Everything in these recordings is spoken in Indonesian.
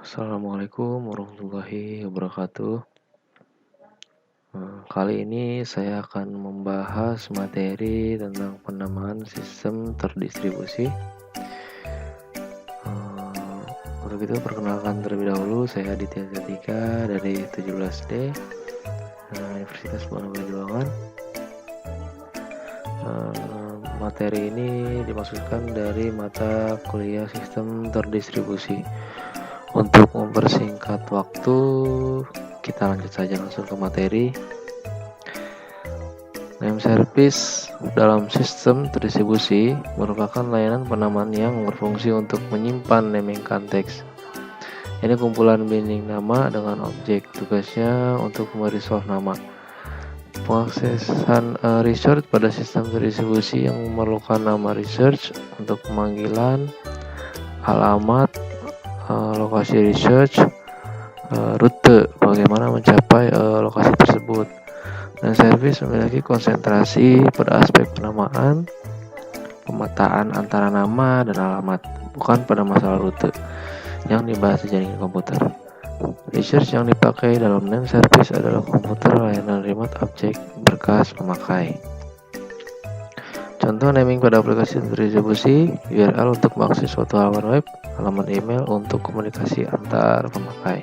Assalamualaikum warahmatullahi wabarakatuh. Kali ini saya akan membahas materi tentang penamaan sistem terdistribusi. Untuk itu perkenalkan terlebih dahulu, saya Aditya Zatika dari 17D Universitas Bandung Perjuangan. Materi ini dimaksudkan dari mata kuliah sistem terdistribusi. Untuk mempersingkat waktu, kita lanjut saja langsung ke materi. Name service dalam sistem terdistribusi merupakan layanan penamaan yang berfungsi untuk menyimpan naming context. Ini kumpulan binding nama dengan objek. Tugasnya untuk meresolve nama. Pengaksesan research pada sistem terdistribusi yang memerlukan nama research untuk pemanggilan, alamat, lokasi research, rute bagaimana mencapai lokasi tersebut. Dan service memiliki konsentrasi pada aspek penamaan, pemetaan antara nama dan alamat, bukan pada masalah rute yang dibahas di jaringan komputer. Research yang dipakai dalam name service adalah komputer, layanan remote object, berkas pemakai. Contoh naming pada aplikasi terdistribusi, URL untuk mengakses suatu halaman web, halaman email untuk komunikasi antar pemakai.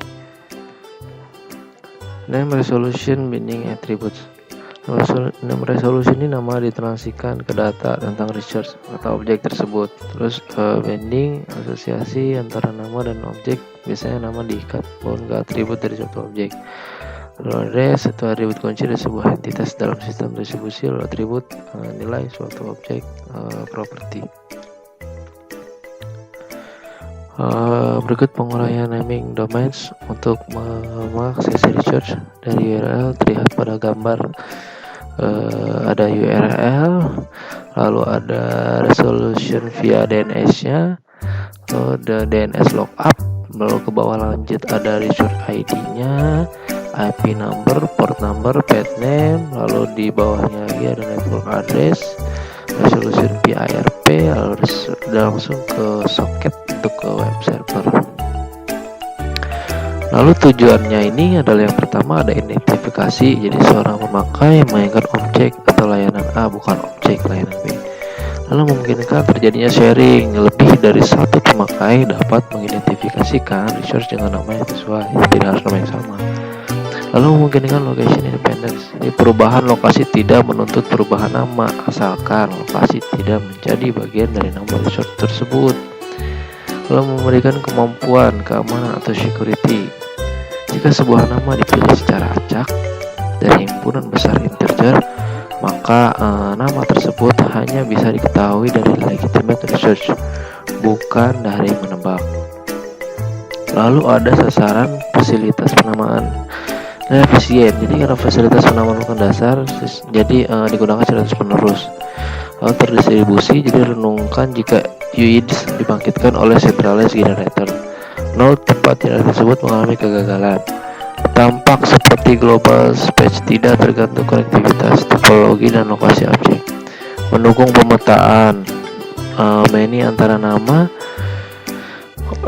Name resolution binding attributes. Name resolution ini nama ditransikan ke data tentang research atau objek tersebut. Terus binding asosiasi antara nama dan objek, biasanya nama diikat ke atribut dari suatu objek. Lalu ada satu atribut kunci dari sebuah entitas dalam sistem distribusi, lalu atribut nilai suatu objek properti. Berikut penguraian naming domains untuk mengakses research dari URL terlihat pada gambar. Ada URL, lalu ada resolution via DNS-nya, lalu ada DNS lookup, lalu ke bawah lanjut ada research ID-nya, IP number, port number, path name, lalu di bawahnya lagi ada network address, resolution via IRP, lalu langsung ke socket untuk ke web server. Lalu tujuannya ini adalah yang pertama ada identifikasi, jadi seorang pemakai memainkan objek atau layanan A bukan objek layanan B. Lalu memungkinkan terjadinya sharing, lebih dari satu pemakai dapat mengidentifikasikan resource dengan nama yang sesuai, tidak harus nama yang sama. Lalu memungkinkan location independence, jadi perubahan lokasi tidak menuntut perubahan nama, asalkan lokasi tidak menjadi bagian dari nama resource tersebut. Lalu memberikan kemampuan keamanan atau security. Jika sebuah nama dipilih secara acak dari himpunan besar integer, maka nama tersebut hanya bisa diketahui dari legitimate research, bukan dari menebak. Lalu ada sasaran fasilitas penamaan. Nah, efisien. Jadi karena fasilitas penamaan bukan dasar, jadi digunakan secara terus-menerus. Lalu terdistribusi, jadi renungkan jika UIDs dibangkitkan oleh centralized generator. Node tempat generator tersebut mengalami kegagalan. Tampak seperti global space, tidak tergantung konektivitas, topologi, dan lokasi objek. Mendukung pemetaan many antara nama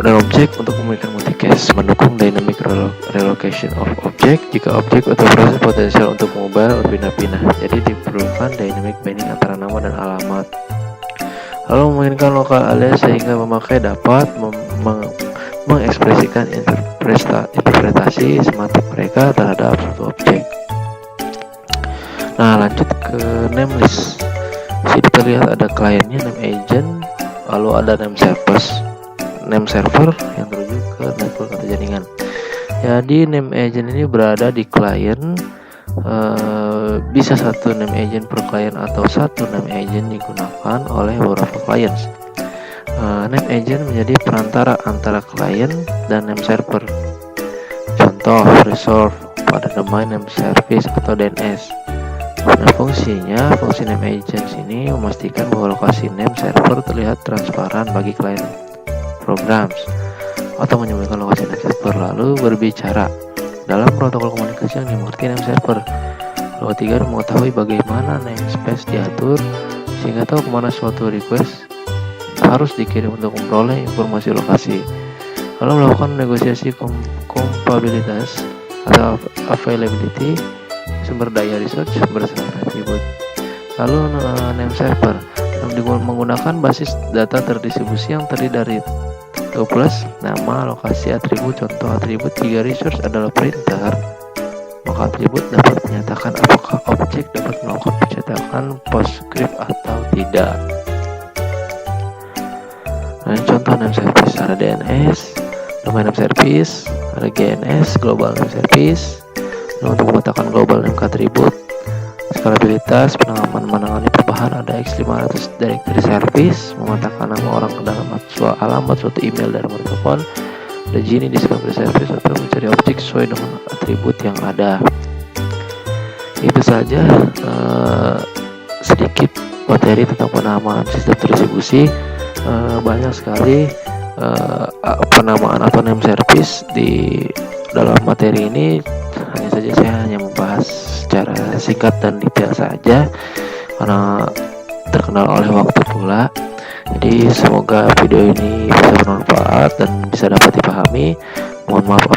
dan objek untuk memiliki multicast. Mendukung dynamic relocation of object jika objek atau proses potensial untuk mengubah berpindah-pindah. Jadi diperlukan dynamic binding antara nama dan alamat. Lalu memungkinkan lokal alias sehingga pemakai dapat mengekspresikan interpretasi semantik mereka terhadap suatu objek. Nah, lanjut ke name list. Sini terlihat ada kliennya, name agent, lalu ada name server yang terujuk ke network atau jaringan. Jadi name agent ini berada di klien. Bisa satu name agent per klien atau satu name agent digunakan oleh beberapa clients. Name agent menjadi perantara antara klien dan name server. Contoh resolve pada domain name service atau DNS. Nah, fungsi name agent ini memastikan bahwa lokasi name server terlihat transparan bagi klien programs atau menyebutkan lokasi name server, lalu berbicara dalam protokol komunikasi yang dimengerti name server. Lalu tiga, mengetahui bagaimana namespace diatur sehingga tahu kemana suatu request harus dikirim untuk memperoleh informasi lokasi. Lalu melakukan negosiasi kompatibilitas atau availability sumber daya research berdasarkan atribut. Lalu name server menggunakan basis data terdistribusi yang terdiri dari tuple, nama, lokasi, atribut. Contoh atribut jika resource adalah printer, maka atribut dapat menyatakan apakah objek dapat melakukan pencetakan PostScript atau tidak. Nah, ini contoh name service, ada DNS, domain name service, ada GNS, global name service. Nah, untuk memetakan global name atribut, skalabilitas, menangani perubahan, ada X500 directory service, memetakan nama orang ke dalam alamat suatu email dan nomor telepon, ada Genie discovery service atau mencari objek sesuai dengan atribut yang ada. Itu saja sedikit materi tentang penamaan sistem terdistribusi. Banyak sekali penamaan atau name service di dalam materi ini. Hanya saja saya hanya membahas secara singkat dan detail saja karena terkenal oleh waktu pula. Jadi semoga video ini bisa bermanfaat dan bisa dapat dipahami. Mohon maaf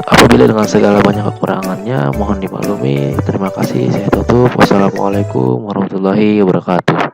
apabila dengan segala banyak kekurangannya, mohon dimaklumi. Terima kasih, saya tutup. Wassalamualaikum warahmatullahi wabarakatuh.